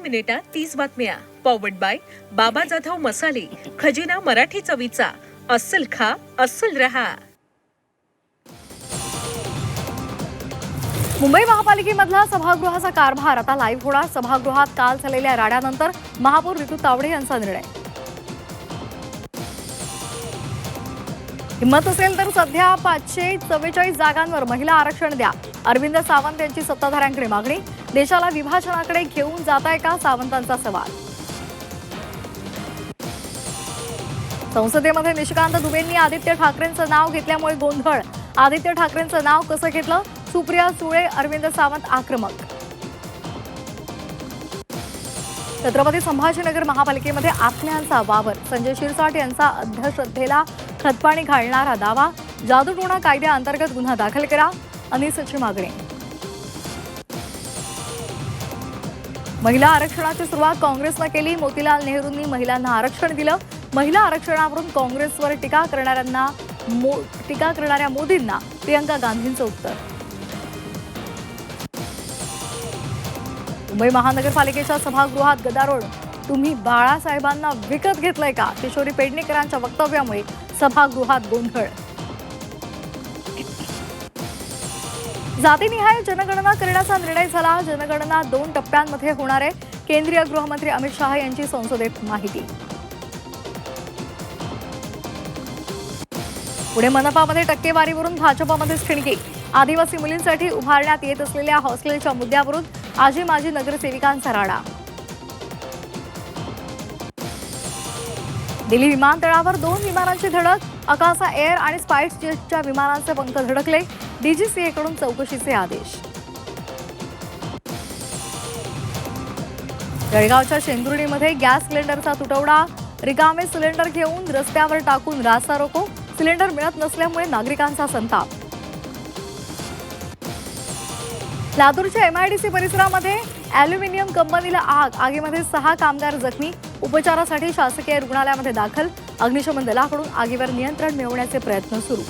मिनिटात 30 बातम्या. Powered by बाबा जाधव मसाले, खजिना मराठी चवीचा. अस्सल खा, अस्सल रहा. मुंबई महापालिकेमधला सभागृहाचा कारभार आता लाईव्ह होणार. सभागृहात काल झालेल्या राड्यानंतर महापौर ऋतू तावडे यांचा निर्णय. हिंमत असेल तर सध्या 544 जागांवर महिला आरक्षण द्या. अरविंद सावंत यांची सत्ताधाऱ्यांकडे मागणी. देशाला विभाजनाकडे घेऊन जाताय का, सावंतांचा सवाल. संसदेमध्ये निशिकांत दुबेंनी आदित्य ठाकरेंचं नाव घेतल्यामुळे गोंधळ. आदित्य ठाकरेंचं नाव कसं घेतलं, सुप्रिया सुळे, अरविंद सावंत आक्रमक. छत्रपती संभाजीनगर महापालिकेमध्ये आत्म्यांचा वावर. संजय शिरसाट यांचा अंधश्रद्धेला खतपाणी घालणारा दावा. जादूटोणा कायद्याअंतर्गत गुन्हा दाखल करा, अनिसची मागणी. महिला आरक्षणाची सुरुवात काँग्रेसनं केली. मोतीलाल नेहरूंनी महिलांना आरक्षण दिलं. महिला आरक्षणावरून काँग्रेसवर टीका करणाऱ्या मोदींना प्रियंका गांधींचं उत्तर. मुंबई महानगरपालिकेच्या सभागृहात गदारोळ. तुम्ही बाळासाहेबांना विकत घेतलंय का, किशोरी पेडणेकरांच्या वक्तव्यामुळे सभागृहात गोंधळ. जातीनिहाय जनगणना करण्याचा निर्णय झाला. जनगणना 2 टप्प्यांमध्ये होणार आहे. केंद्रीय गृहमंत्री अमित शहा यांची संसदेत माहिती. पुणे मनपामध्ये टक्केवारीवरून भाजपमध्येच खिणगी. आदिवासी मुलींसाठी उभारण्यात येत असलेल्या हॉस्टेलच्या मुद्द्यावरून आजी माजी नगरसेविकांचा राडा. दिल्ली विमानतळावर 2 विमानांची धडक. अकासा एअर आणि स्पाइस जेटच्या विमानांचे पंख धडकले. डीजीसीएकडून चौकशीचे आदेश. जळगावच्या शेंदुर्णीमध्ये गॅस सिलेंडरचा तुटवडा. रिकामे सिलेंडर घेऊन रस्त्यावर टाकून रास्ता रोको. सिलेंडर मिळत नसल्यामुळे नागरिकांचा संताप. लातूरच्या एमआयडीसी परिसरामध्ये अॅल्युमिनियम कंपनीला आग. आगीमध्ये 6 कामगार जखमी. उपचारासाठी शासकीय रुग्णालयामध्ये दाखल. अग्निशमन दलाकडून आगीवर नियंत्रण मिळवण्याचे प्रयत्न सुरू.